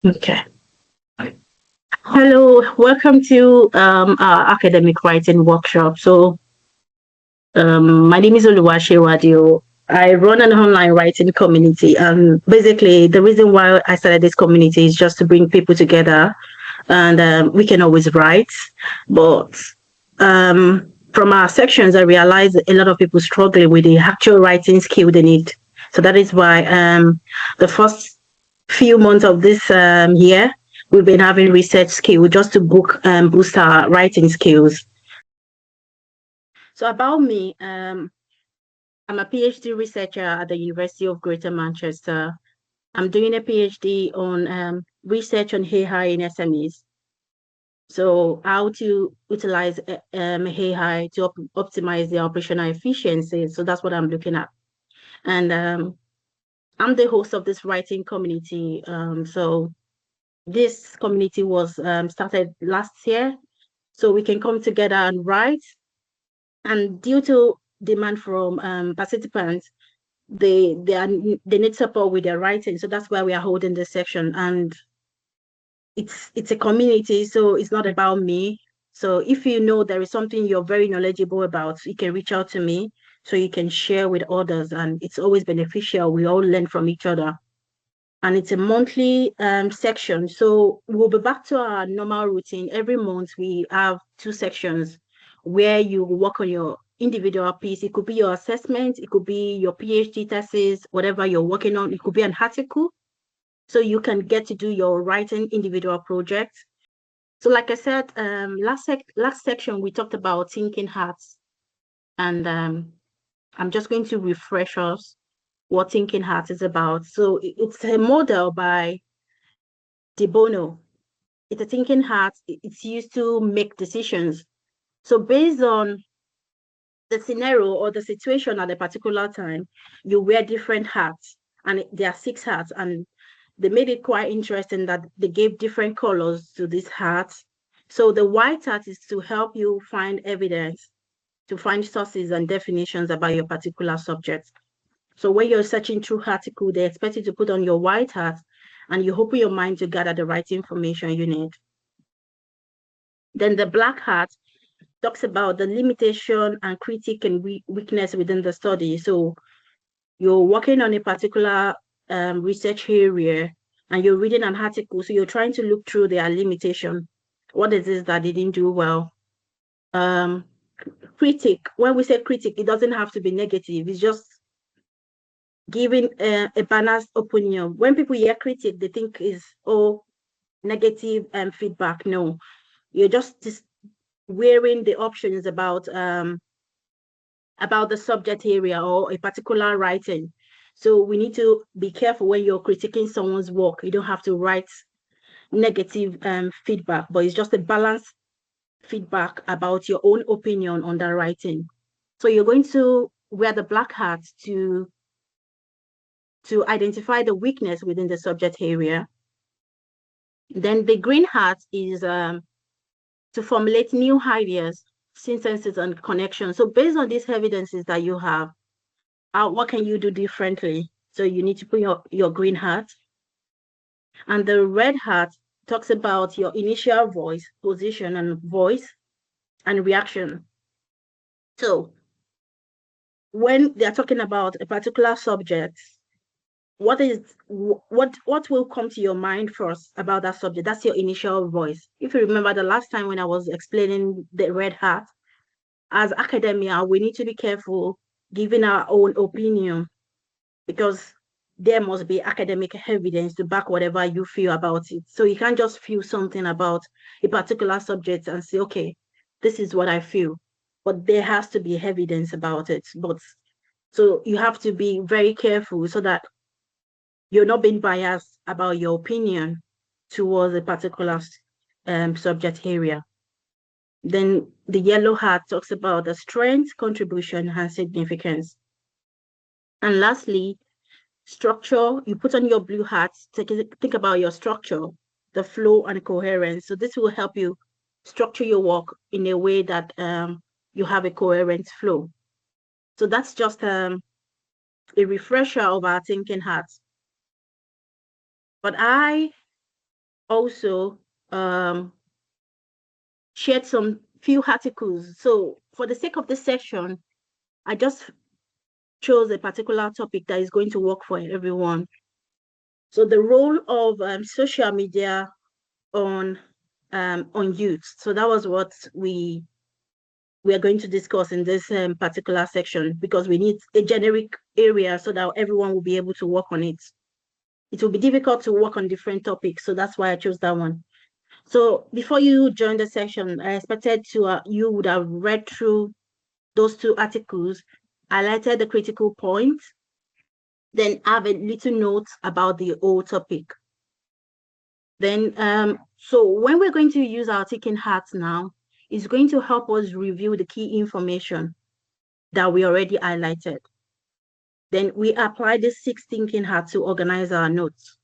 Okay. Hello, welcome to our academic writing workshop. My name is Oluwaseun Adio. I run an online writing community, and basically, the reason why I started this community is just to bring people together, and we can always write. But from our sections, I realized a lot of people struggling with the actual writing skill they need. So that is why the first few months of this year, we've been having research skill just to boost our writing skills. So about me, I'm a PhD researcher at the University of Greater Manchester. I'm doing a PhD on research on AI in SMEs. So how to utilize AI to optimize the operational efficiency. So that's what I'm looking at. And I'm the host of this writing community. So this community was started last year, so we can come together and write. And due to demand from participants, they need support with their writing. So that's why we are holding this section. And it's a community, so it's not about me. So if you know there is something you're very knowledgeable about, you can reach out to me so you can share with others. And it's always beneficial. We all learn from each other. And it's a monthly section. So we'll be back to our normal routine. Every month we have two sections where you work on your individual piece. It could be your assessment, it could be your PhD thesis, whatever you're working on. It could be an article. So you can get to do your writing individual project. So like I said, last section we talked about thinking hats, and I'm just going to refresh us what thinking hats is about. So it's a model by De Bono. It's a thinking hat. It's used to make decisions. So based on the scenario or the situation at a particular time, you wear different hats, and there are six hats, and they made it quite interesting that they gave different colors to these hats. So the white hat is to help you find evidence, to find sources and definitions about your particular subject. So when you're searching through article, they expect you to put on your white hat and you open your mind to gather the right information you need. Then the black hat talks about the limitation and critique and weakness within the study. So you're working on a particular research area and you're reading an article. So you're trying to look through their limitation. What is this that they didn't do well? Um, critique. When we say critique, it doesn't have to be negative. It's just giving a balanced opinion. When people hear critique, they think is negative feedback. No, you're just wearing the options about the subject area or a particular writing. So we need to be careful when you're critiquing someone's work. You don't have to write negative feedback, but it's just a balanced feedback about your own opinion on that writing. So you're going to wear the black hat to identify the weakness within the subject area. Then the green hat is to formulate new ideas, sentences, and connections. So based on these evidences that you have, what can you do differently? So you need to put your green hat. And the red hat talks about your initial voice, position, and voice and reaction. So when they're talking about a particular subject, what will come to your mind first about that subject? That's your initial voice. If you remember the last time when I was explaining the red hat, as academia, we need to be careful giving our own opinion because there must be academic evidence to back whatever you feel about it. So you can't just feel something about a particular subject and say, okay, this is what I feel. But there has to be evidence about it. But so you have to be very careful so that you're not being biased about your opinion towards a particular subject area. Then the yellow hat talks about the strength, contribution, and significance. And lastly, structure. You put on your blue hat, think about your structure, the flow and coherence. So this will help you structure your work in a way that you have a coherent flow. So that's just a refresher of our thinking hats. But also shared some few articles. So for the sake of this session, I just chose a particular topic that is going to work for everyone. So the role of social media on youth. So that was what we are going to discuss in this particular section, because we need a generic area so that everyone will be able to work on it. It will be difficult to work on different topics, so that's why I chose that one. So before you join the section, I expected you would have read through those two articles, highlighted the critical points, then have a little note about the whole topic. Then, so when we're going to use our thinking hats now, it's going to help us review the key information that we already highlighted. Then we apply this 6 thinking hats to organize our notes.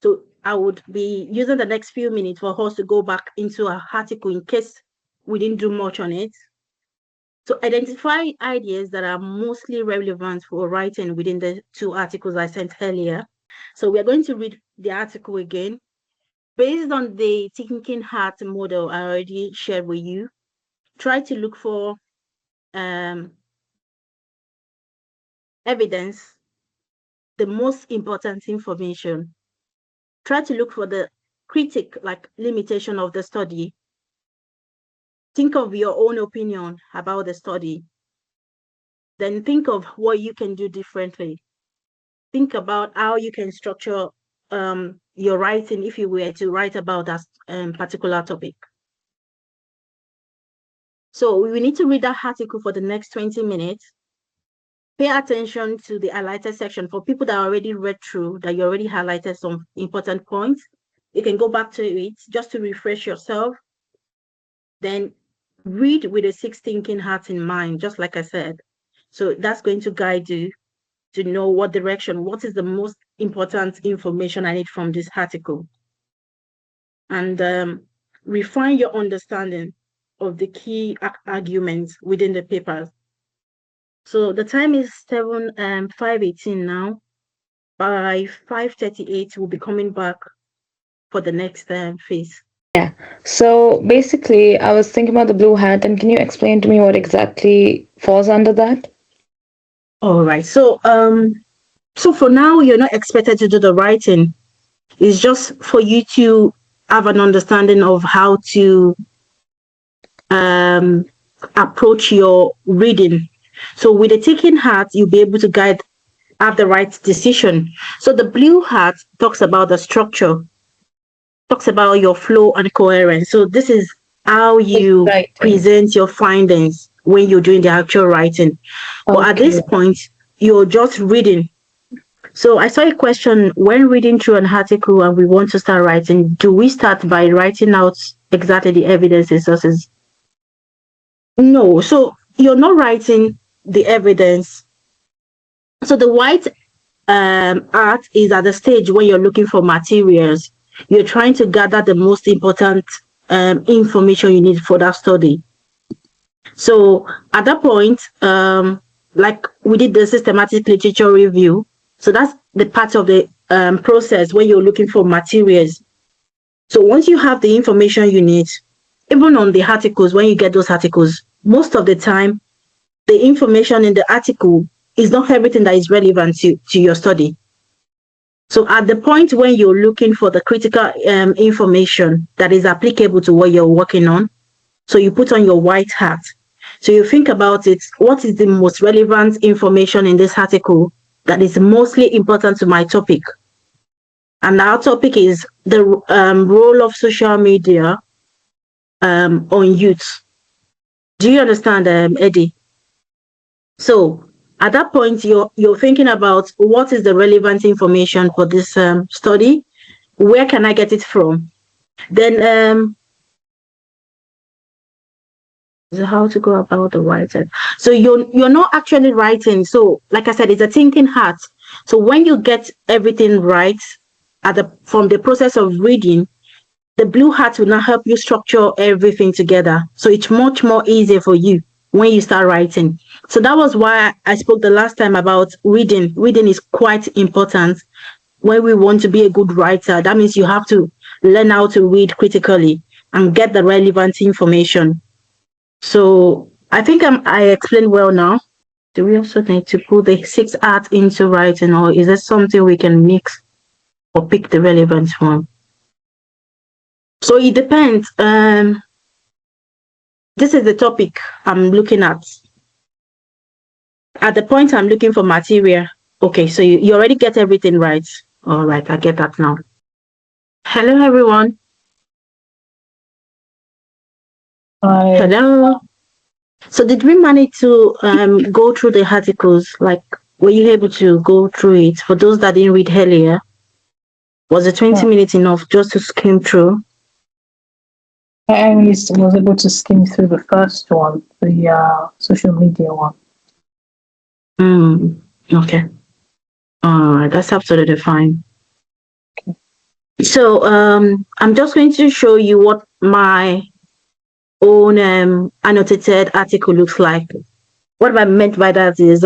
So I would be using the next few minutes for us to go back into our article in case we didn't do much on it. So identify ideas that are mostly relevant for writing within the 2 articles I sent earlier. So we are going to read the article again. Based on the thinking hat model I already shared with you, try to look for evidence, the most important information. Try to look for the critic, like limitation of the study. Think of your own opinion about the study. Then think of what you can do differently. Think about how you can structure your writing if you were to write about that particular topic. So we need to read that article for the next 20 minutes. Pay attention to the highlighted section. For people that already read through, that you already highlighted some important points, you can go back to it just to refresh yourself. Then read with the 6 thinking hats in mind, just like I said. So that's going to guide you to know what direction, what is the most important information I need from this article. And refine your understanding of the key arguments within the papers. So the time is 5:18 now. By 5:38, we'll be coming back for the next phase. Yeah. So basically, I was thinking about the blue hat, and can you explain to me what exactly falls under that? All right. So for now, you're not expected to do the writing. It's just for you to have an understanding of how to approach your reading. So with a thinking hat, you'll be able to have the right decision. So the blue hat talks about the structure, talks about your flow and coherence. So this is how you present your findings when you're doing the actual writing. But at this point, you're just reading. So I saw a question: when reading through an article and we want to start writing, do we start by writing out exactly the evidence and sources? No. So you're not writing the evidence. So the white art is at the stage when you're looking for materials. You're trying to gather the most important information you need for that study. So at that point, like we did the systematic literature review. So that's the part of the process where you're looking for materials. So once you have the information you need, even on the articles, when you get those articles, most of the time, the information in the article is not everything that is relevant to your study. So at the point when you're looking for the critical information that is applicable to what you're working on, so you put on your white hat. So you think about it, what is the most relevant information in this article that is mostly important to my topic? And our topic is the role of social media on youth. Do you understand, Eddie? So at that point, you're thinking about what is the relevant information for this study? Where can I get it from? Then how to go about the writing. So you're not actually writing. So like I said, it's a thinking hat. So when you get everything right from the process of reading, the blue hat will now help you structure everything together. So it's much more easier for you when you start writing. So that was why I spoke the last time about reading. Reading is quite important when we want to be a good writer. That means you have to learn how to read critically and get the relevant information. So I think I explained well now. Do we also need to put the 6 art into writing, or is it something we can mix or pick the relevant one? So it depends. This is the topic I'm looking at. At the point I'm looking for material. Okay, so you already get everything right. All right, I get that now. Hello, everyone. Hi. Hello. So did we manage to go through the articles? Like, were you able to go through it? For those that didn't read earlier, was the 20 minutes enough just to skim through? I only was able to skim through the first one, the social media one. Okay. All right, that's absolutely fine. So I'm just going to show you what my own annotated article looks like. What I meant by that is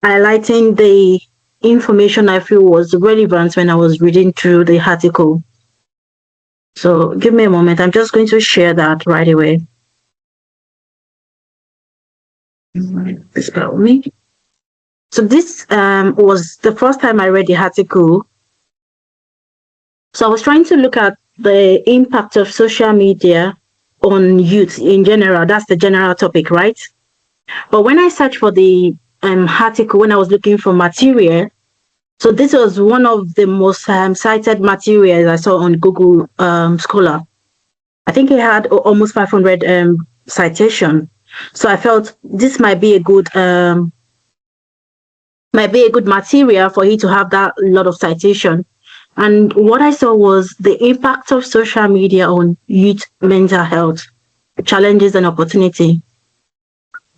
highlighting the information I feel was relevant when I was reading through the article. So give me a moment. I'm just going to share that right away. Please bear with me. So this was the first time I read the article. So I was trying to look at the impact of social media on youth in general. That's the general topic, right? But when I searched for the article, when I was looking for material, so this was one of the most cited materials I saw on Google Scholar. I think it had almost 500 citation. So I felt this might be a good material for you to have that lot of citation. And what I saw was the impact of social media on youth mental health, challenges and opportunity.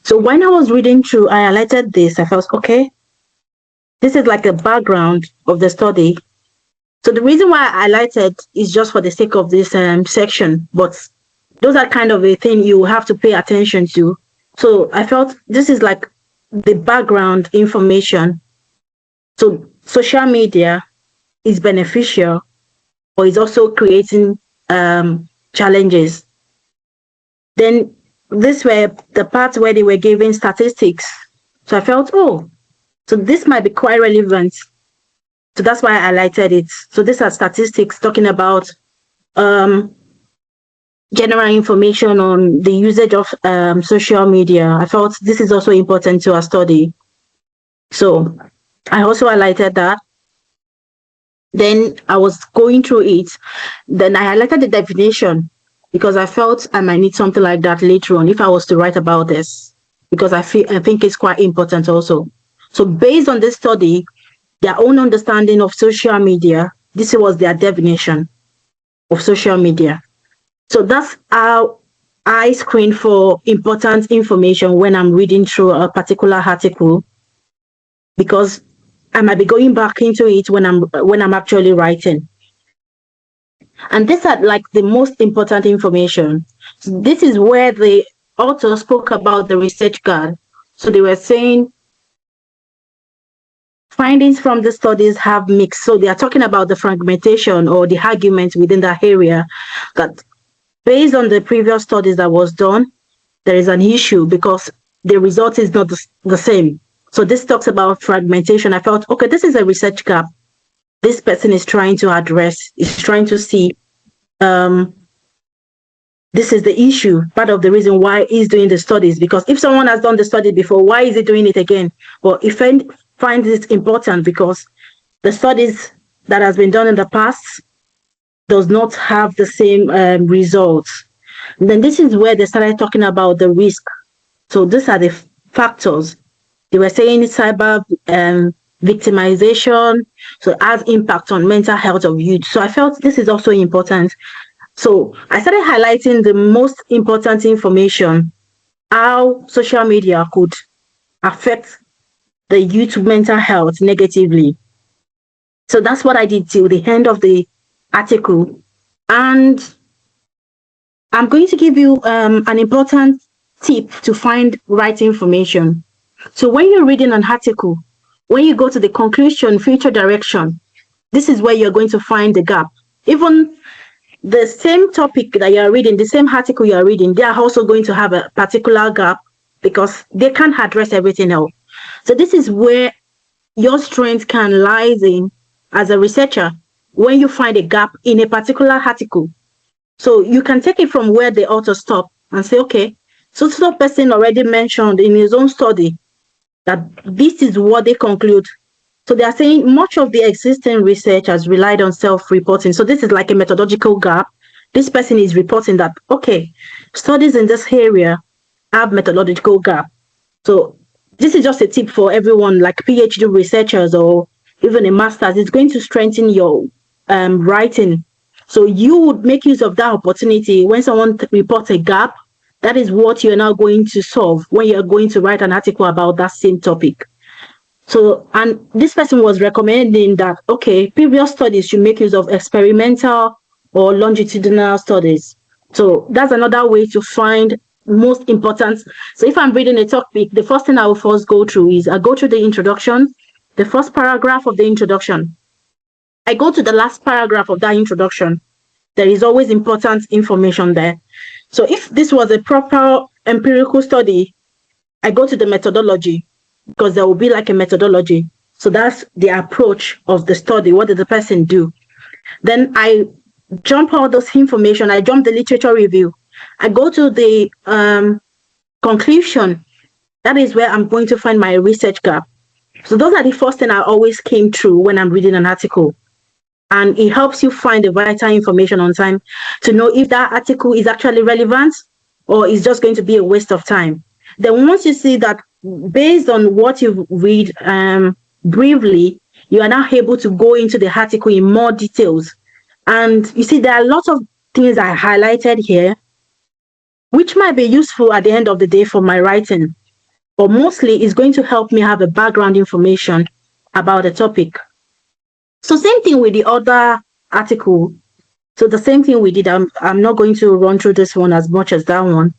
So when I was reading through, I highlighted this. I felt, okay, this is like a background of the study. So the reason why I highlighted is just for the sake of this section, but those are kind of a thing you have to pay attention to. So I felt this is like the background information. So social media is beneficial, but it's also creating challenges. Then this were the parts where they were giving statistics. So I felt, oh, so this might be quite relevant. So that's why I highlighted it. So these are statistics talking about general information on the usage of social media. I felt this is also important to our study. So I also highlighted that. Then I was going through it. Then I highlighted the definition because I felt I might need something like that later on if I was to write about this, because I think it's quite important also. So based on this study, their own understanding of social media, this was their definition of social media. So that's how I screen for important information when I'm reading through a particular article, because I might be going back into it when I'm actually writing. And these are like the most important information. This is where the author spoke about the research guide. So they were saying findings from the studies have mixed. So they are talking about the fragmentation or the argument within that area, that based on the previous studies that was done, there is an issue because the result is not the same. So this talks about fragmentation. I felt, okay, this is a research gap this person is trying to address, is trying to see this is the issue, part of the reason why he's doing the studies. Because if someone has done the study before, why is he doing it again? Well, he finds it important because the studies that has been done in the past does not have the same results. And then this is where they started talking about the risk. So these are the factors. They were saying cyber victimization, so it has impact on mental health of youth. So I felt this is also important. So I started highlighting the most important information, how social media could affect the youth mental health negatively. So that's what I did till the end of the article. And I'm going to give you an important tip to find right information. So when you're reading an article, when you go to the conclusion, future direction, this is where you're going to find the gap even the same topic that you are reading, the same article you are reading, they are also going to have a particular gap because they can't address everything else. So this is where your strength can lie in as a researcher when you find a gap in a particular article. So you can take it from where the author stopped and say, okay, so person already mentioned in his own study that this is what they conclude. So they are saying much of the existing research has relied on self-reporting. So this is like a methodological gap. This person is reporting that, okay, studies in this area have methodological gap. So this is just a tip for everyone, like PhD researchers or even a master's. It's going to strengthen your writing. So you would make use of that opportunity when someone reports a gap. That is what you're now going to solve when you're going to write an article about that same topic. So, and this person was recommending that, okay, previous studies should make use of experimental or longitudinal studies. So that's another way to find most important. So if I'm reading a topic, the first thing I will first go through is I go through the introduction, the first paragraph of the introduction. I go to the last paragraph of that introduction. There is always important information there. So if this was a proper empirical study, I go to the methodology because there will be like a methodology. So that's the approach of the study. What did the person do? Then I jump all this information. I jump the literature review. I go to the conclusion. That is where I'm going to find my research gap. So those are the first thing I always came through when I'm reading an article. And it helps you find the vital information on time to know if that article is actually relevant or is just going to be a waste of time. Then once you see that based on what you read briefly, you are now able to go into the article in more details. And you see, there are lots of things I highlighted here, which might be useful at the end of the day for my writing, but mostly it's going to help me have a background information about the topic. So same thing with the other article. So the same thing we did. I'm not going to run through this one as much as that one.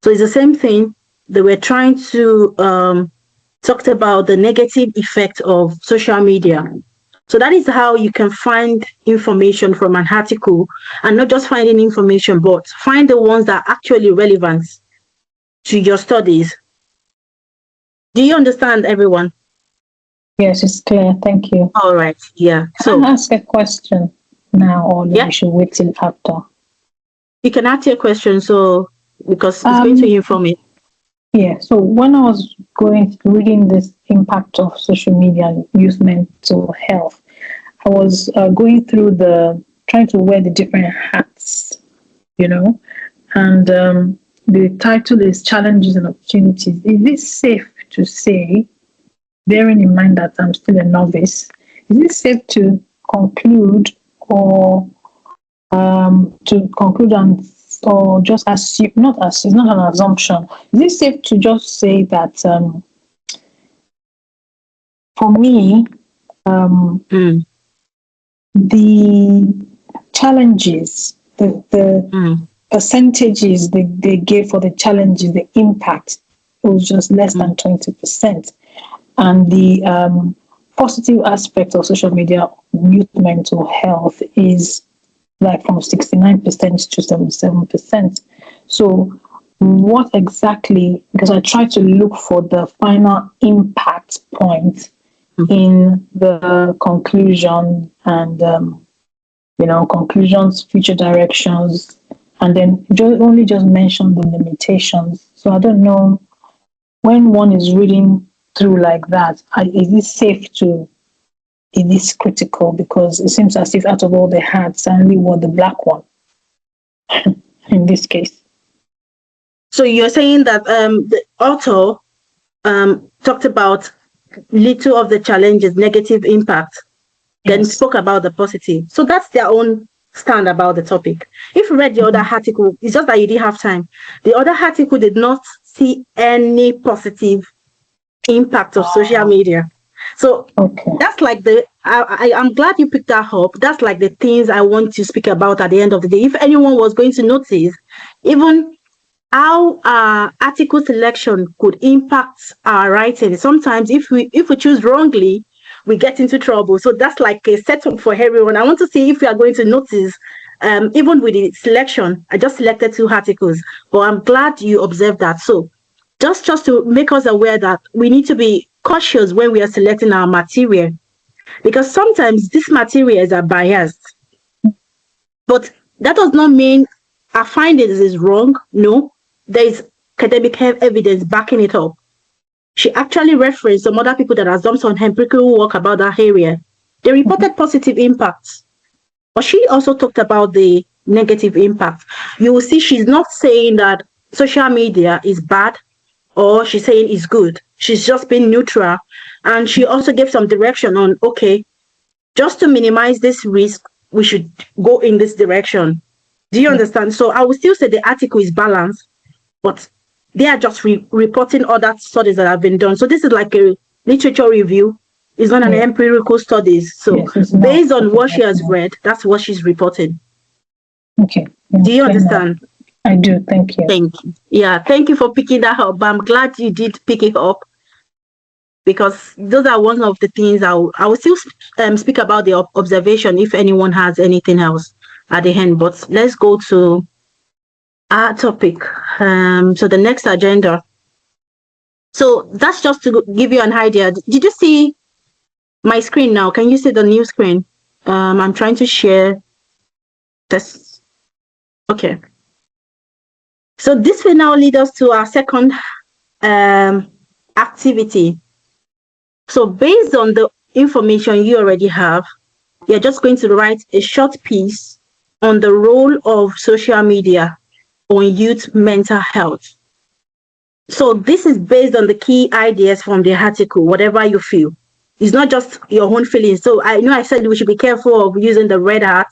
So it's the same thing. They were trying to talk about the negative effect of social media. So that is how you can find information from an article and not just finding information, but find the ones that are actually relevant to your studies. Do you understand, everyone? Yes, it's clear. Thank you. All right. Yeah. So can I ask a question now, or we should wait till after? You can ask your question, so because it's going to inform me. Yeah. So when I was reading this impact of social media and youth mental health, I was going through trying to wear the different hats, and the title is Challenges and Opportunities. Is it safe to say, bearing in mind that I'm still a novice, is it safe to conclude or just assume, it's not an assumption. Is it safe to just say that for me, the challenges, the percentages they gave for the challenges, the impact, it was just less than 20%. And the positive aspect of social media youth mental health is like from 69% to 77%. So what exactly, because I try to look for the final impact point in the conclusion and, conclusions, future directions, and then only just mention the limitations. So I don't know, when one is reading through like that, is it safe to, it is critical, because it seems as if out of all the hats, I only wore the black one in this case. So you're saying that the author talked about little of the challenges, negative impact, then spoke about the positive. So that's their own stand about the topic. If you read the other article, it's just that you didn't have time. The other article did not see any positive impact of social media. So that's like I'm glad you picked that up. That's like the things I want to speak about at the end of the day. If anyone was going to notice, even how article selection could impact our writing. Sometimes if we choose wrongly, we get into trouble. So that's like a setup for everyone. I want to see if you are going to notice, even with the selection, I just selected 2 articles, but I'm glad you observed that. So just to make us aware that we need to be cautious when we are selecting our material, because sometimes these materials are biased. But that does not mean our findings is wrong. No, there is academic evidence backing it up. She actually referenced some other people that have done some empirical work about that area. They reported positive impacts, but she also talked about the negative impact. You will see she's not saying that social media is bad or she's saying it's good. She's just being neutral. And she also gave some direction on, okay, just to minimize this risk, we should go in this direction. Do you understand? So I would still say the article is balanced, but they are just reporting other studies that have been done. So this is like a literature review. It's not an empirical studies. So based on what she has read, that's what she's reporting. Okay. Do you understand? I do. Thank you. Thank you. Yeah, thank you for picking that up. I'm glad you did pick it up, because those are one of the things I will still speak about the observation if anyone has anything else at the end. But let's go to our topic. So the next agenda. So that's just to give you an idea. Did you see my screen now? Can you see the new screen? I'm trying to share this. Okay. So this will now lead us to our second activity. So based on the information you already have, you're just going to write a short piece on the role of social media on youth mental health. So this is based on the key ideas from the article, whatever you feel. It's not just your own feelings. So I know I said we should be careful of using the red hat.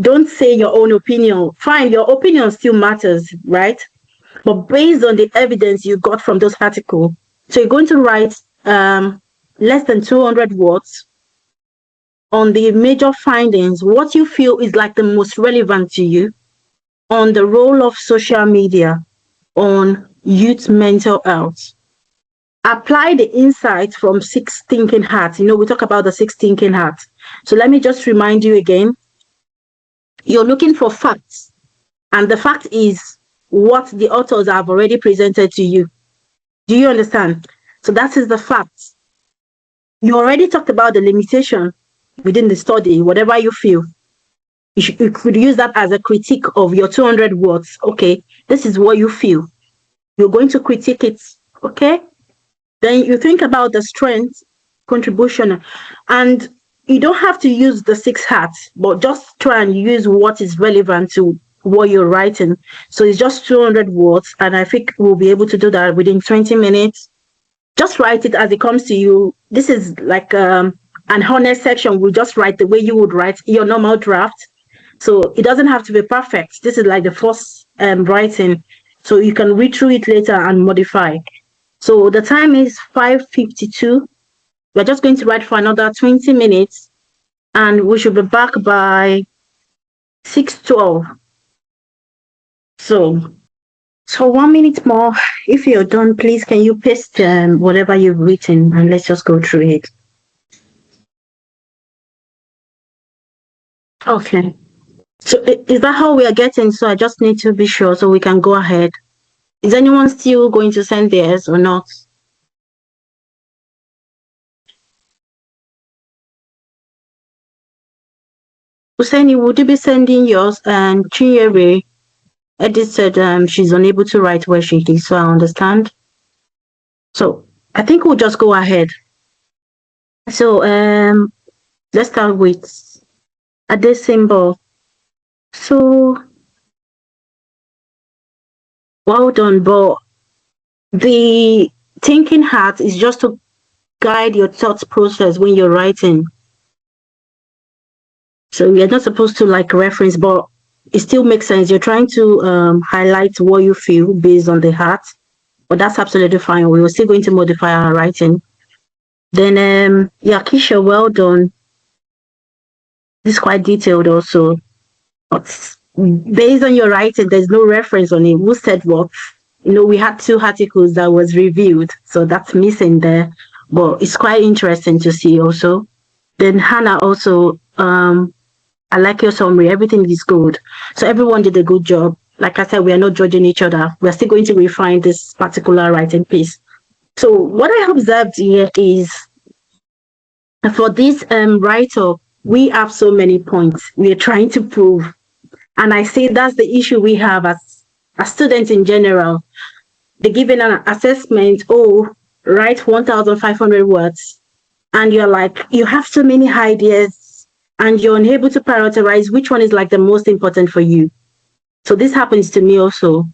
Don't say your own opinion. Fine, your opinion still matters, right? But based on the evidence you got from those articles, so you're going to write less than 200 words on the major findings, what you feel is like the most relevant to you on the role of social media on youth mental health. Apply the insights from 6 thinking hats. You know, we talk about the 6 thinking hats. So let me just remind you again. You're looking for facts, and the fact is what the authors have already presented to you. Do you understand? So that is the facts. You already talked about the limitation within the study, whatever you feel. You could use that as a critique of your 200 words. Okay, this is what you feel. You're going to critique it. Okay? Then you think about the strength, contribution, and you don't have to use the 6 hats, but just try and use what is relevant to what you're writing. So it's just 200 words, and I think we'll be able to do that within 20 minutes. Just write it as it comes to you. This is like an honest section. We'll just write the way you would write your normal draft. So it doesn't have to be perfect. This is like the first writing. So you can read through it later and modify. So the time is 5:52. We're just going to write for another 20 minutes, and we should be back by 6:12. So 1 minute more. If you're done, please can you paste whatever you've written, and let's just go through it. Okay. So is that how we are getting? So I just need to be sure so we can go ahead. Is anyone still going to send theirs or not? Useni, would you be sending yours? And Chinyere Edith said she's unable to write where she is, so I understand. So I think we'll just go ahead. So let's start with this symbol. So well done, but the thinking hat is just to guide your thought process when you're writing. So you're not supposed to like reference, but it still makes sense. You're trying to highlight what you feel based on the hat, but that's absolutely fine. We were still going to modify our writing. Then, yeah, Keisha, well done. This is quite detailed also. But based on your writing, there's no reference on it. Who said what? You know, we had 2 articles that was reviewed, so that's missing there. but it's quite interesting to see also. Then Hannah also, I like your summary. Everything is good. So everyone did a good job. Like I said, we are not judging each other. We're still going to refine this particular writing piece. So what I observed here is for this write-up, we have so many points we are trying to prove. And I say that's the issue we have as students in general. They're given an assessment, write 1,500 words. And you're like, you have so many ideas and you're unable to prioritize which one is like the most important for you. So this happens to me also.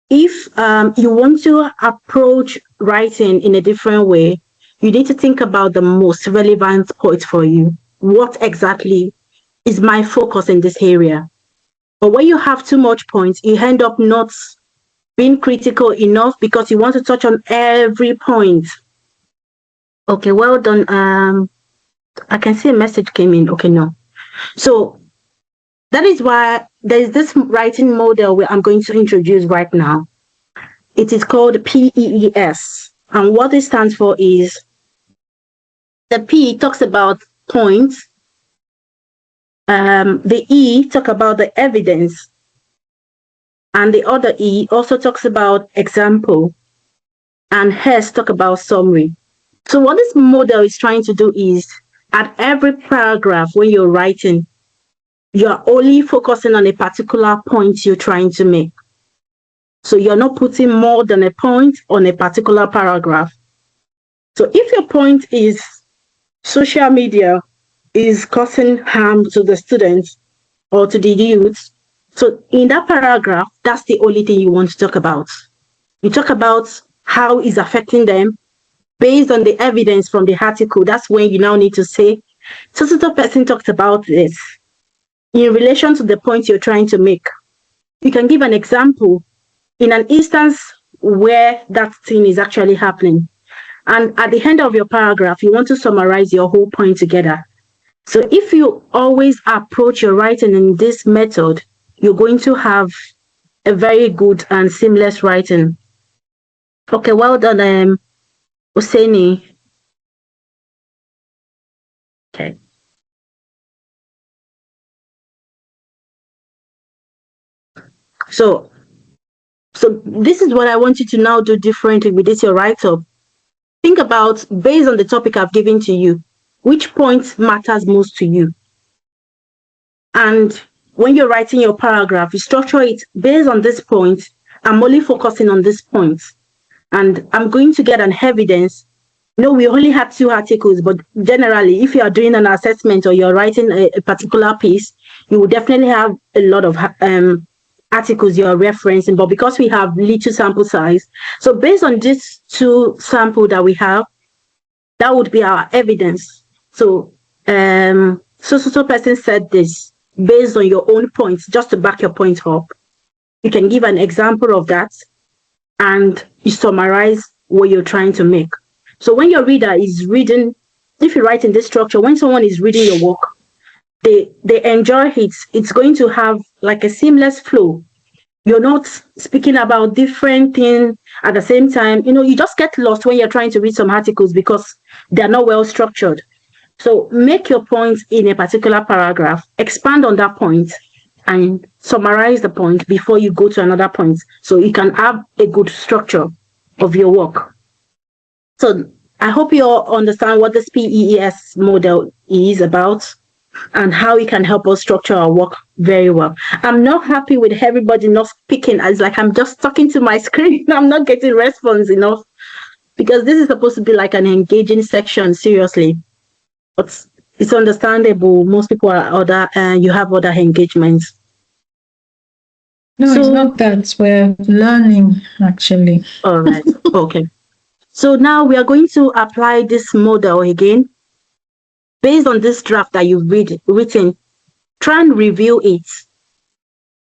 If you want to approach writing in a different way, you need to think about the most relevant point for you. What exactly is my focus in this area? But when you have too much points, you end up not being critical enough because you want to touch on every point. Okay, well done. I can see a message came in. Okay, no. So that is why there is this writing model where I'm going to introduce right now. It is called PEES. And what it stands for is the P talks about points. The E talk about the evidence. And the other E also talks about example. And S talk about summary. So what this model is trying to do is at every paragraph when you're writing, you're only focusing on a particular point you're trying to make. So you're not putting more than a point on a particular paragraph. So if your point is social media is causing harm to the students or to the youth, so in that paragraph, that's the only thing you want to talk about. You talk about how it's affecting them based on the evidence from the article. That's when you now need to say, so person talked about this in relation to the point you're trying to make. You can give an example in an instance where that thing is actually happening. And at the end of your paragraph, you want to summarize your whole point together. So if you always approach your writing in this method, you're going to have a very good and seamless writing. Okay, well done, Oseni. Okay. So this is what I want you to now do differently with this your write-up. Think about, based on the topic I've given to you, which point matters most to you. And when you're writing your paragraph, you structure it based on this point. I'm only focusing on this point. And I'm going to get an evidence. No, we only had 2 articles, but generally, if you are doing an assessment or you're writing a particular piece, you will definitely have a lot of articles you're referencing, but because we have little sample size, so based on this 2 sample that we have, that would be our evidence. So so person said this based on your own points, just to back your point up. You can give an example of that and you summarize what you're trying to make. So when your reader is reading, if you write in this structure, when someone is reading your work, they enjoy it. It's going to have like a seamless flow. You're not speaking about different things at the same time. You just get lost when you're trying to read some articles because they're not well structured. So make your point in a particular paragraph, expand on that point, and summarize the point before you go to another point, so you can have a good structure of your work. So I hope you all understand what this PEES model is about and how it can help us structure our work very well. I'm not happy with everybody not speaking. It's like I'm just talking to my screen. I'm not getting response enough, because this is supposed to be like an engaging section, seriously. But it's understandable. Most people are you have other engagements. No, it's not that. We're learning, actually. All right. Okay. So now we are going to apply this model again. Based on this draft that you've written, try and review it.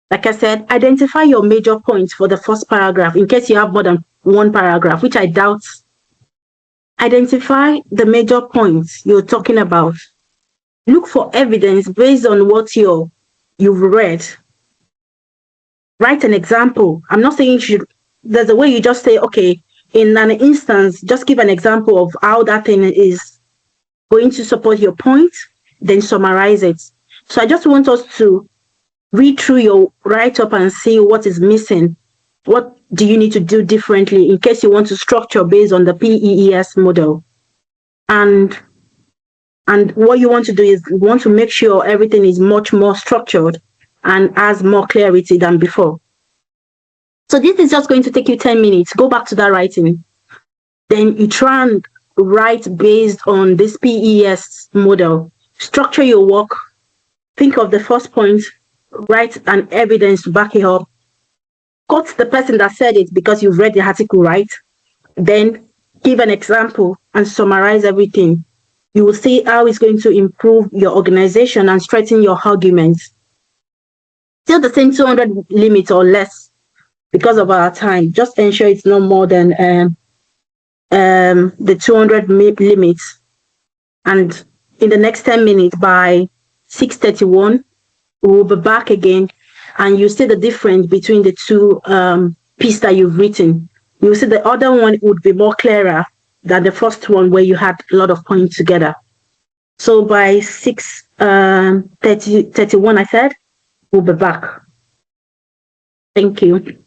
Like I said, identify your major points for the first paragraph in case you have more than 1 paragraph, which I doubt. Identify the major points you're talking about. Look for evidence based on what you've read. Write an example. I'm not saying there's a way you just say, okay, in an instance, just give an example of how that thing is going to support your point, then summarize it. So I just want us to read through your write-up and see what is missing. What do you need to do differently in case you want to structure based on the PEES model? And what you want to do is you want to make sure everything is much more structured and has more clarity than before. So this is just going to take you 10 minutes. Go back to that writing. Then you try and write based on this PES model. Structure your work. Think of the first point. Write an evidence to back it up. Quote the person that said it because you've read the article, right? Then give an example and summarize everything. You will see how it's going to improve your organization and strengthen your arguments. Still the same 200 limit or less because of our time. Just ensure it's no more than the 200 limits. And in the next 10 minutes by 6:31, we'll be back again and you see the difference between the two pieces that you've written. You'll see the other one would be more clearer than the first one where you had a lot of points together. So by 6:31, I said, we'll be back. Thank you.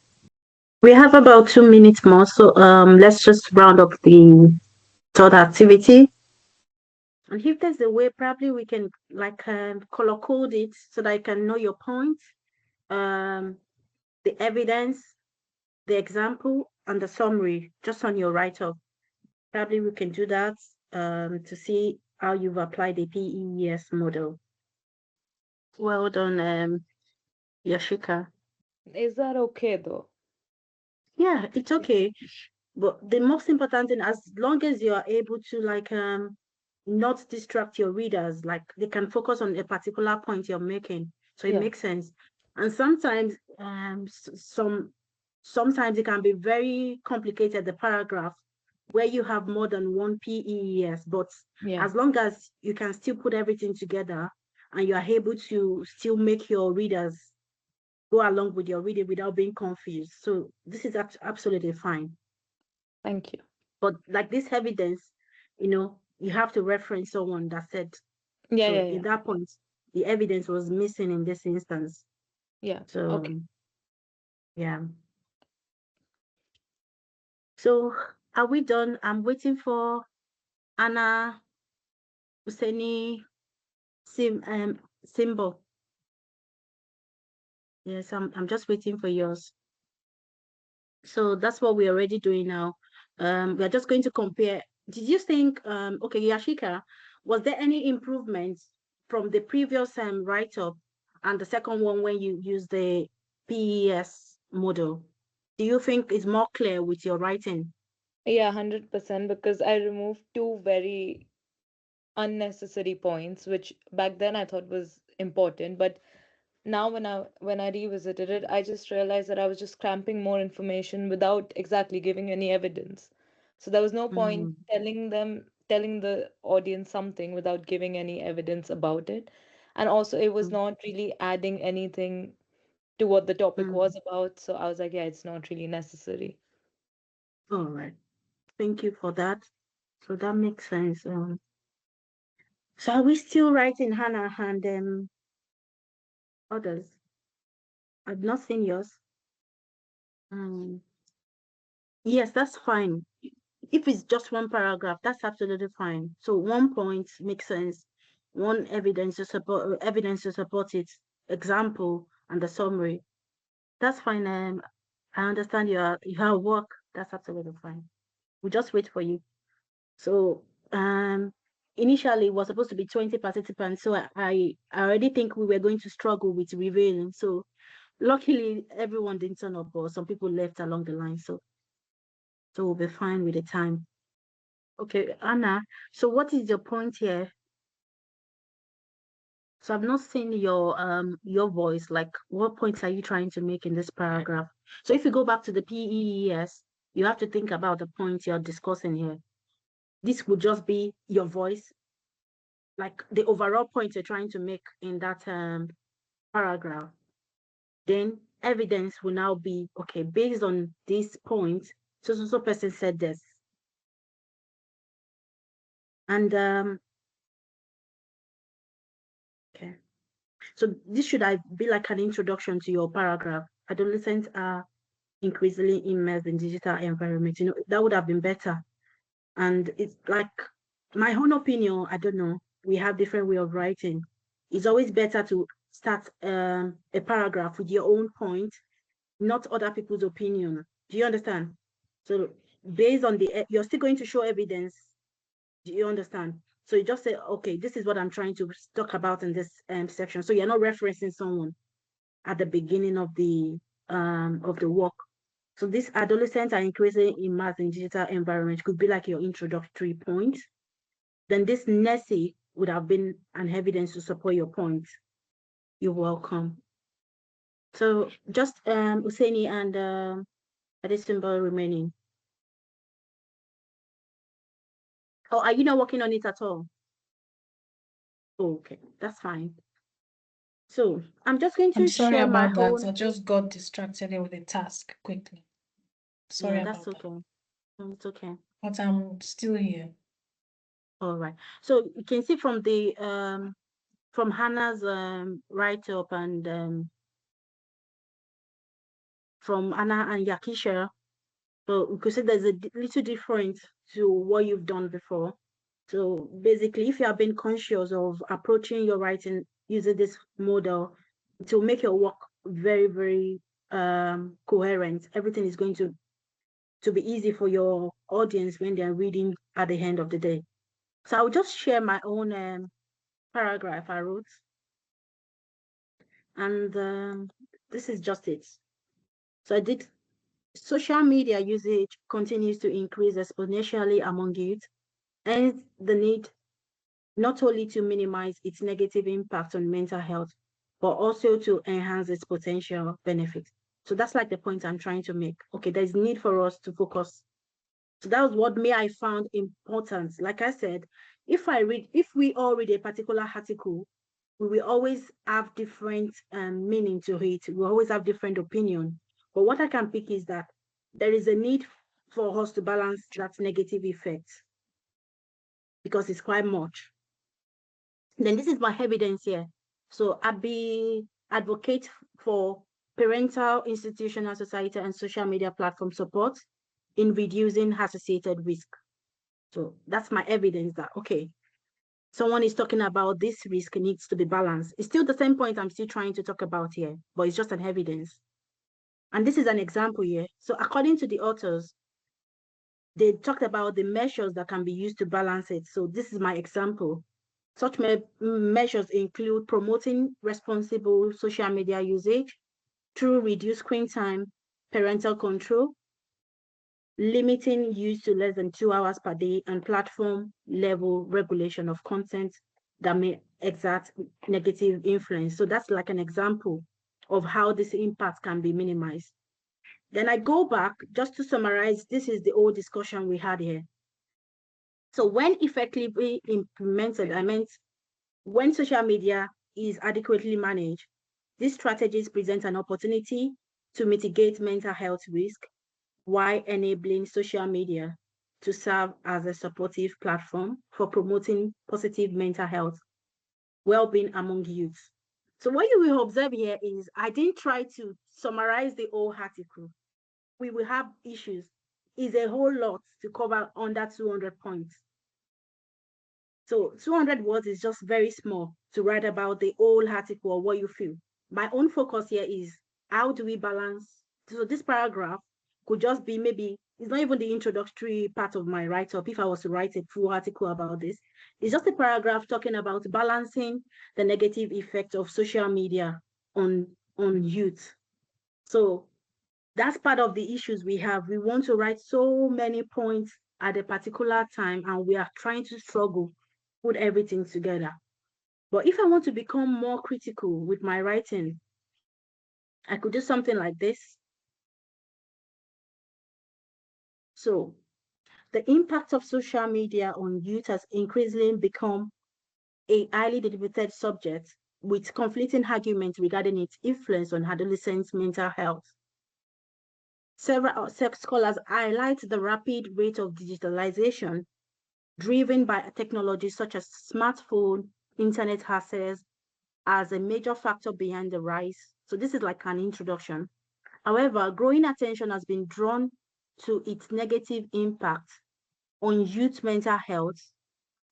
We have about 2 minutes more, so let's just round up the third activity. And if there's a way, probably we can like color code it so that I can know your point, the evidence, the example, and the summary just on your write-up. Probably we can do that to see how you've applied the PES model. Well done, Yashika. Is that okay though? Yeah, it's okay. But the most important thing, as long as you are able to like not distract your readers, like they can focus on a particular point you're making. So it makes sense. And sometimes sometimes it can be very complicated, the paragraph where you have more than one PES, but as long as you can still put everything together and you are able to still make your readers go along with your reading without being confused. So this is absolutely fine. Thank you. But like this evidence, you have to reference someone that said. In that point, the evidence was missing in this instance. Yeah. So okay. Yeah. So are we done? I'm waiting for Anna Useni symbol. Yes, I'm just waiting for yours. So that's what we're already doing now. We're just going to compare. Did you think, okay, Yashika, was there any improvements from the previous write-up and the second one when you use the PES model? Do you think it's more clear with your writing? Yeah, 100% because I removed two very unnecessary points, which back then I thought was important, but now when I revisited it, I just realized that I was just cramping more information without exactly giving any evidence. So there was no point telling the audience something without giving any evidence about it. And also it was not really adding anything to what the topic was about. So I was like, yeah, it's not really necessary. All right. Thank you for that. So that makes sense. So are we still writing Hannah and others? I've not seen yours. Yes, that's fine. If it's just one paragraph, that's absolutely fine. So one point makes sense. One evidence to support it, example, and the summary. That's fine. I understand you have work. That's absolutely fine. We just wait for you. So initially it was supposed to be 20 participants. So I already think we were going to struggle with revealing. So luckily everyone didn't turn up, or some people left along the line. So we'll be fine with the time. Okay, Anna. So what is your point here? So I've not seen your voice. Like, what points are you trying to make in this paragraph? So if you go back to the PEES, you have to think about the points you're discussing here. This would just be your voice, like the overall point you're trying to make in that paragraph. Then evidence will now be, okay, based on this point, so person said this. And okay. So this should be like an introduction to your paragraph. Adolescents are increasingly immersed in digital environment. That would have been better. And it's like my own opinion, I don't know. We have different way of writing. It's always better to start a paragraph with your own point, not other people's opinion. Do you understand? So based on you're still going to show evidence. Do you understand? So you just say, okay, this is what I'm trying to talk about in this section. So you're not referencing someone at the beginning of the work. So these adolescents are increasing in mass and digital environment could be like your introductory point. Then this Nessie would have been an evidence to support your point. You're welcome. So just Usaini and Adesimba remaining. Oh, are you not working on it at all? Okay, that's fine. So I'm just going to I'm sorry share my about whole. that. I just got distracted with the task quickly. Sorry Yeah, about that's that. okay. It's okay. But I'm still here. All right. So you can see from the from Hannah's write up and from Anna and Yakisha. So we could say there's a little difference to what you've done before. So basically, if you have been conscious of approaching your writing using this model to make your work very, very coherent, everything is going to be easy for your audience when they're reading at the end of the day. So I'll just share my own paragraph I wrote. And this is just it. So I did social media usage continues to increase exponentially among youth, and the need not only to minimize its negative impact on mental health, but also to enhance its potential benefits. So that's like the point I'm trying to make. Okay, there's need for us to focus. So that was what I found important. Like I said, if we all read a particular article, we will always have different meaning to it. We always have different opinion. But what I can pick is that there is a need for us to balance that negative effect because it's quite much. Then this is my evidence here. So I'd be advocate for parental, institutional, society, and social media platform support in reducing associated risk. So that's my evidence that, okay, someone is talking about this risk needs to be balanced. It's still the same point I'm still trying to talk about here, but it's just an evidence. And this is an example here. So according to the authors, they talked about the measures that can be used to balance it. So this is my example. Such measures include promoting responsible social media usage through reduced screen time, parental control, limiting use to less than 2 hours per day, and platform level regulation of content that may exert negative influence. So that's like an example of how this impact can be minimized. Then I go back just to summarize. This is the old discussion we had here. So when effectively implemented, I meant when social media is adequately managed, these strategies present an opportunity to mitigate mental health risk while enabling social media to serve as a supportive platform for promoting positive mental health, well-being among youth. So what you will observe here is I didn't try to summarize the whole article. We will have issues. It's a whole lot to cover under 200 points. So 200 words is just very small to write about the whole article or what you feel. My own focus here is how do we balance? So this paragraph could just be maybe, it's not even the introductory part of my write-up. If I was to write a full article about this, it's just a paragraph talking about balancing the negative effect of social media on youth. So that's part of the issues we have. We want to write so many points at a particular time, and we are trying to struggle, put everything together. But if I want to become more critical with my writing, I could do something like this. So the impact of social media on youth has increasingly become a highly debated subject with conflicting arguments regarding its influence on adolescents' mental health. Several scholars highlight the rapid rate of digitalization driven by technologies such as smartphone, internet access as a major factor behind the rise. So this is like an introduction. However, growing attention has been drawn to its negative impact on youth mental health,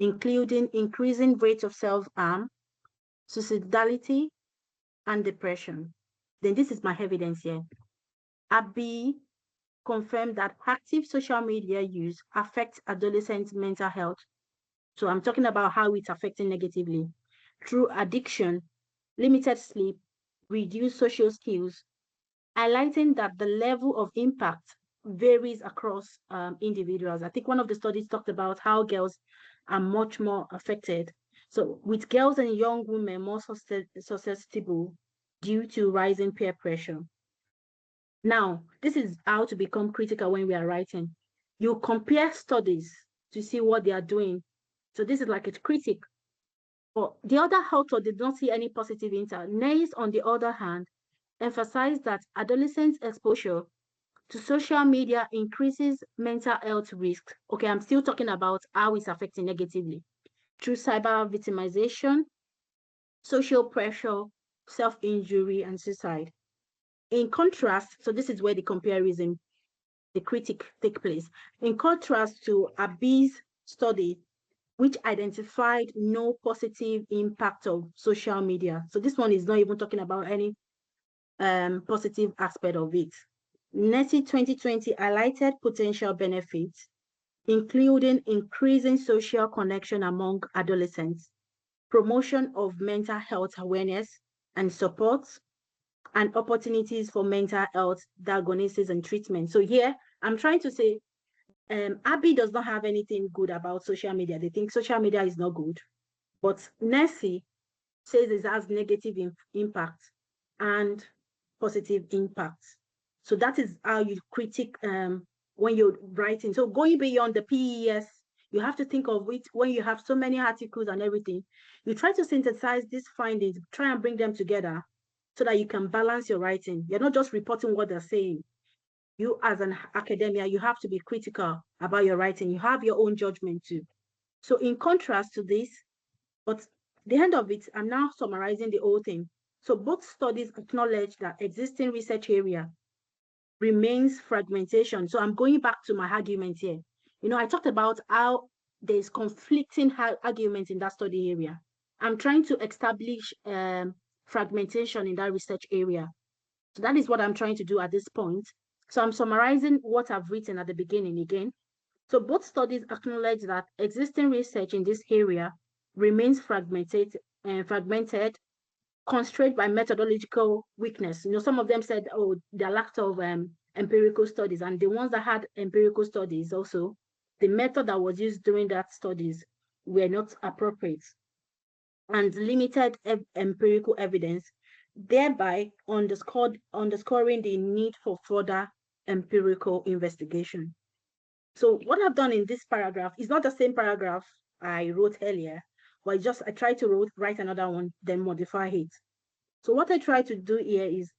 including increasing rates of self-harm, suicidality, and depression. Then this is my evidence here. Abi confirmed that active social media use affects adolescents' mental health. So I'm talking about how it's affecting negatively through addiction, limited sleep, reduced social skills, highlighting that the level of impact varies across individuals. I think one of the studies talked about how girls are much more affected. So with girls and young women more susceptible due to rising peer pressure. Now, this is how to become critical when we are writing. You compare studies to see what they are doing. So this is like a critic. But the other author did not see any positive impact. Nays, on the other hand, emphasized that adolescent exposure to social media increases mental health risk. Okay, I'm still talking about how it's affecting negatively through cyber victimization, social pressure, self-injury, and suicide. In contrast, so this is where the comparison, the critic take place. In contrast to Abi's study, which identified no positive impact of social media. So this one is not even talking about any positive aspect of it. NESI 2020 highlighted potential benefits, including increasing social connection among adolescents, promotion of mental health awareness and support, and opportunities for mental health diagnosis and treatment. So here, I'm trying to say, Abby does not have anything good about social media. They think social media is not good. But NESI says it has negative impact and positive impact. So that is how you critique when you're writing. So going beyond the PES, you have to think of it when you have so many articles and everything. You try to synthesize these findings, try and bring them together so that you can balance your writing. You're not just reporting what they're saying. You as an academia, you have to be critical about your writing. You have your own judgment too. So in contrast to this, but the end of it, I'm now summarizing the whole thing. So both studies acknowledge that existing research area remains fragmentation. So I'm going back to my argument here. I talked about how there's conflicting arguments in that study area. I'm trying to establish fragmentation in that research area. So that is what I'm trying to do at this point. So I'm summarizing what I've written at the beginning again. So both studies acknowledge that existing research in this area remains fragmented, constrained by methodological weakness. Some of them said, oh, the lack of empirical studies, and the ones that had empirical studies also, the method that was used during that studies were not appropriate and limited empirical evidence, thereby underscoring the need for further empirical investigation. So what I've done in this paragraph is not the same paragraph I wrote earlier, but I tried to write another one, then modify it. So what I try to do here is,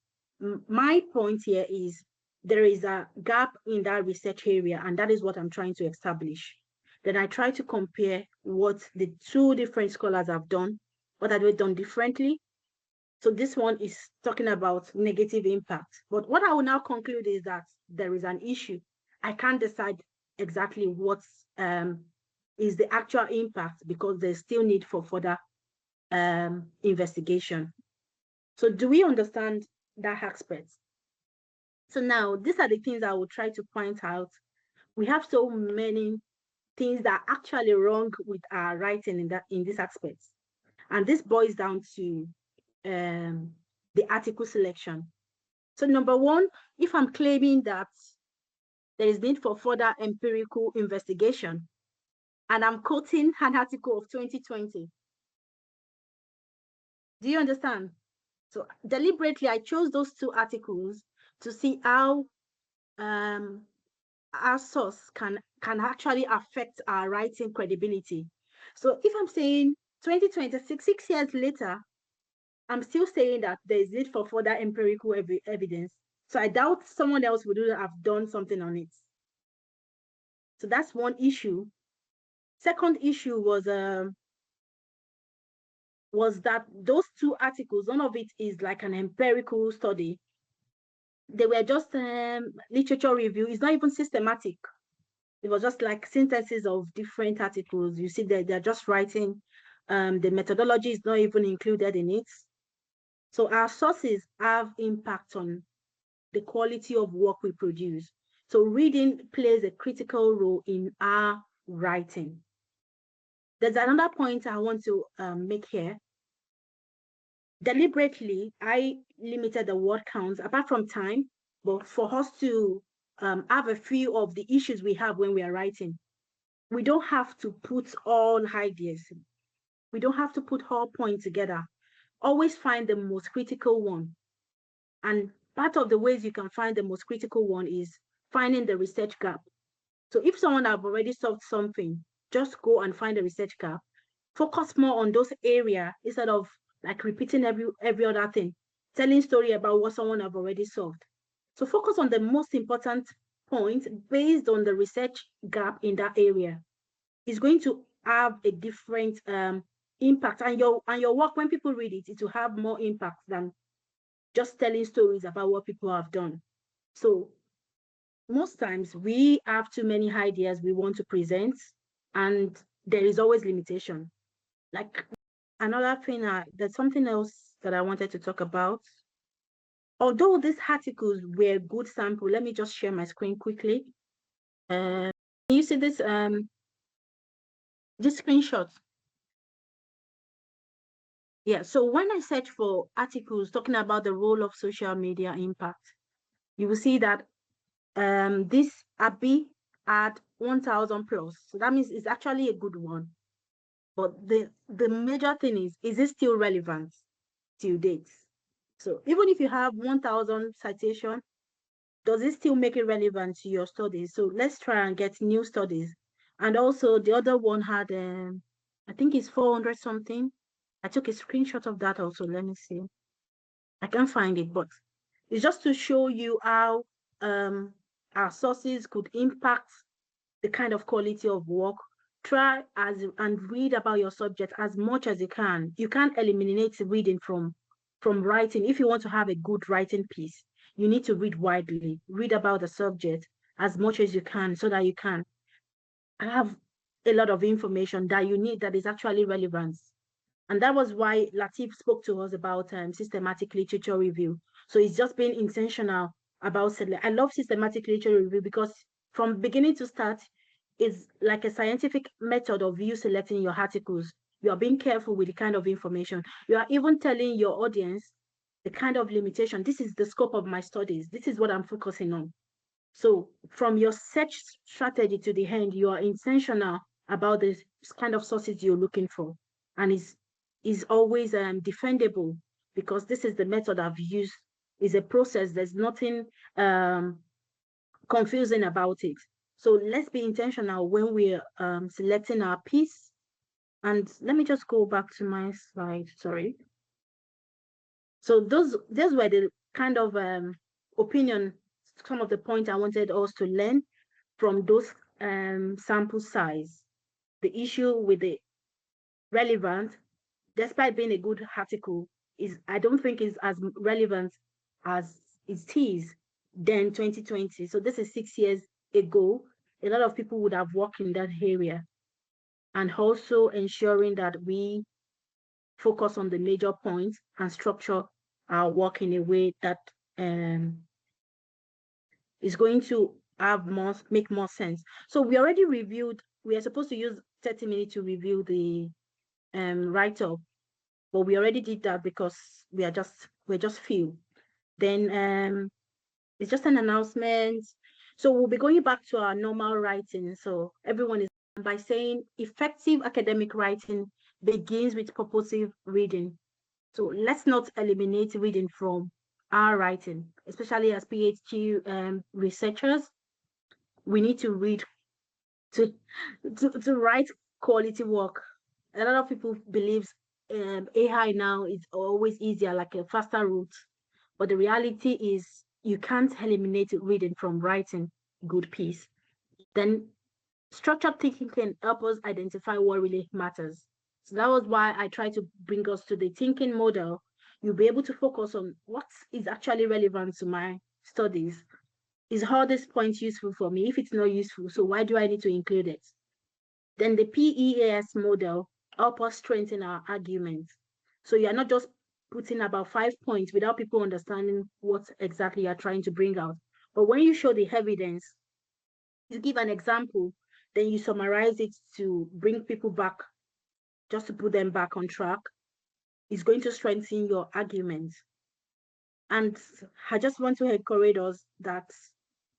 my point here is there is a gap in that research area, and that is what I'm trying to establish. Then I try to compare what the two different scholars have done, what have they done differently. So this one is talking about negative impact. But what I will now conclude is that there is an issue. I can't decide exactly what is the actual impact because there's still need for further investigation. So do we understand that aspect? So now these are the things I will try to point out. We have so many things that are actually wrong with our writing in this aspect. And this boils down to the article selection. So number one, if I'm claiming that there is need for further empirical investigation, and I'm quoting an article of 2020. Do you understand? So deliberately, I chose those two articles to see how our source can actually affect our writing credibility. So if I'm saying 2026, 6 years later, I'm still saying that there is need for further empirical evidence. So I doubt someone else would have done something on it. So that's one issue. Second issue was that those two articles, none of it is like an empirical study. They were just literature review. It's not even systematic. It was just like synthesis of different articles. You see that they're just writing. The methodology is not even included in it. So our sources have impact on the quality of work we produce. So reading plays a critical role in our writing. There's another point I want to make here. Deliberately, I limited the word counts apart from time, but for us to have a few of the issues we have when we are writing. We don't have to put all ideas. We don't have to put all points together. Always find the most critical one. And part of the ways you can find the most critical one is finding the research gap. So if someone have already solved something, just go and find the research gap. Focus more on those areas instead of like repeating every other thing, telling story about what someone have already solved. So focus on the most important point based on the research gap in that area. It's going to have a different impact, and your work, when people read it, it will have more impact than just telling stories about what people have done. So most times we have too many ideas we want to present, and there is always limitation. Like another thing, there's something else that I wanted to talk about. Although these articles were good sample, let me just share my screen quickly. Can you see this screenshot? Yeah, so when I search for articles talking about the role of social media impact, you will see that this Abby had 1,000 plus. So that means it's actually a good one. But the major thing is it still relevant till date? So even if you have 1,000 citation, does it still make it relevant to your studies? So let's try and get new studies. And also the other one had, I think it's 400 something. I took a screenshot of that also. Let me see. I can't find it, but it's just to show you how our sources could impact the kind of quality of work. Try and read about your subject as much as you can. You can't eliminate reading from writing. If you want to have a good writing piece, you need to read widely. Read about the subject as much as you can so that you can have a lot of information that you need that is actually relevant. And that was why Latif spoke to us about systematic literature review. So it's just being intentional about I love systematic literature review because from beginning to start, it's like a scientific method of you selecting your articles. You are being careful with the kind of information. You are even telling your audience the kind of limitation. This is the scope of my studies. This is what I'm focusing on. So from your search strategy to the end, you are intentional about this kind of sources you're looking for. And is always defendable because this is the method I've used. Is a process. There's nothing confusing about it. So let's be intentional when we're selecting our piece. And let me just go back to my slide. Sorry. So those were the kind of opinion, some of the points I wanted us to learn from those sample size. The issue with the relevant, despite being a good article, is I don't think is as relevant as it is then 2020. So this is 6 years ago. A lot of people would have worked in that area. And also ensuring that we focus on the major points and structure our work in a way that is going to make more sense. So we already reviewed, we are supposed to use 30 minutes to review the write-up, but we already did that because we're just few. Then it's just an announcement. So we'll be going back to our normal writing. So everyone is by saying effective academic writing begins with purposive reading. So let's not eliminate reading from our writing, especially as PhD researchers. We need to read to write quality work. A lot of people believe AI now is always easier, like a faster route. But the reality is you can't eliminate reading from writing good piece. Then structured thinking can help us identify what really matters. So that was why I tried to bring us to the thinking model. You'll be able to focus on what is actually relevant to my studies. Is all this point useful for me? If it's not useful, so why do I need to include it? Then the PEAS model help us strengthen our arguments. So you're not just putting about 5 points without people understanding what exactly you're trying to bring out. But when you show the evidence, you give an example, then you summarize it to bring people back, just to put them back on track. It's going to strengthen your argument. And I just want to encourage us that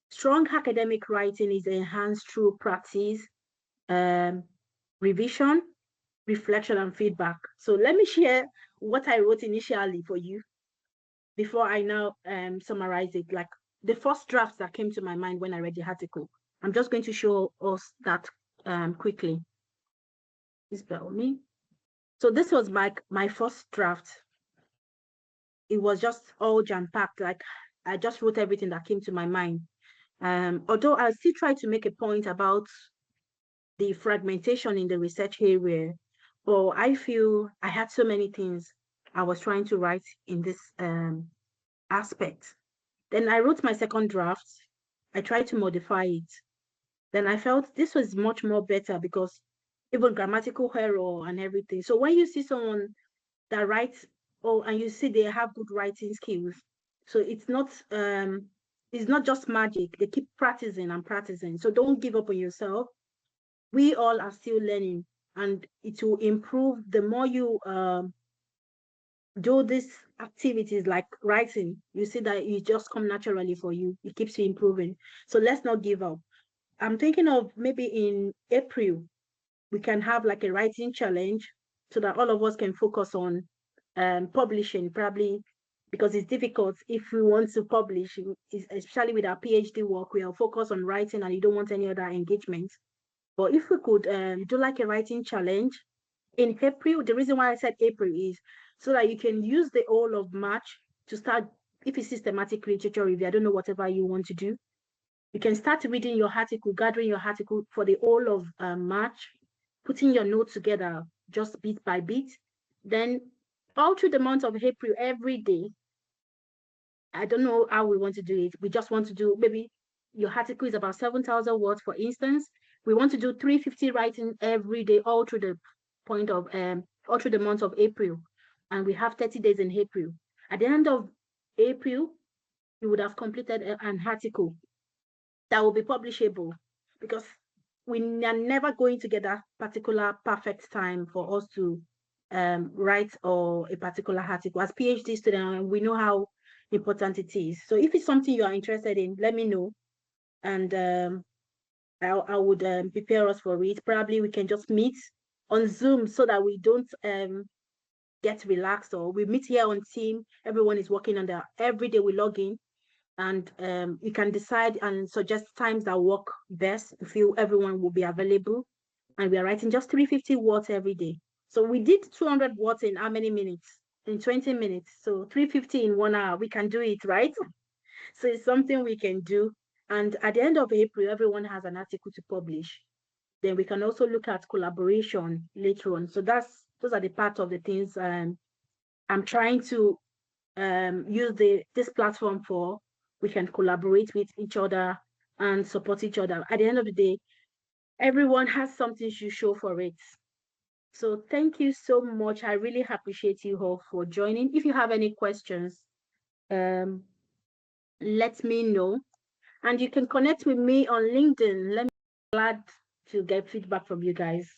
strong academic writing is enhanced through practice, um, revision, reflection, and feedback. So let me share what I wrote initially for you before I now summarize it. Like the first drafts that came to my mind when I read the article. I'm just going to show us that quickly. Please bear with me. So this was my first draft. It was just all jam-packed. Like I just wrote everything that came to my mind. Although I still try to make a point about the fragmentation in the research area, but I feel I had so many things I was trying to write in this aspect. Then I wrote my second draft. I tried to modify it. Then I felt this was much more better because even grammatical error and everything. So when you see someone that writes, oh, and you see they have good writing skills, so it's not just magic. They keep practicing and practicing. So don't give up on yourself. We all are still learning, and it will improve the more you do these activities like writing. You see that it just come naturally for you. It keeps you improving. So let's not give up. I'm thinking of maybe in April we can have like a writing challenge so that all of us can focus on publishing, probably because it's difficult if we want to publish, especially with our PhD work. We are focused on writing and you don't want any other engagement. But if we could do like a writing challenge in April, the reason why I said April is so that you can use the whole of March to start, if it's systematic literature review, I don't know, whatever you want to do. You can start reading your article, gathering your article for the whole of March, putting your notes together just bit by bit. Then all through the month of April, every day, I don't know how we want to do it. We just want to do maybe your article is about 7,000 words, for instance. We want to do 350 writing every day, all through the point of all through the month of April, and we have 30 days in April. At the end of April, you would have completed an article that will be publishable, because we are never going to get that particular perfect time for us to write or a particular article. As PhD student, we know how important it is. So if it's something you are interested in, let me know, and I would prepare us for it. Probably we can just meet on Zoom so that we don't get relaxed, or we meet here on Team. Everyone is working on their every day. We log in, and you can decide and suggest times that work best. You feel everyone will be available, and we are writing just 350 words every day. So we did 200 words in how many minutes? In 20 minutes. So 350 in 1 hour. We can do it, right? So it's something we can do. And at the end of April, everyone has an article to publish. Then we can also look at collaboration later on. So those are the part of the things I'm trying to use this platform for. We can collaborate with each other and support each other. At the end of the day, everyone has something to show for it. So thank you so much. I really appreciate you all for joining. If you have any questions, um, let me know. And you can connect with me on LinkedIn. Let me be glad to get feedback from you guys.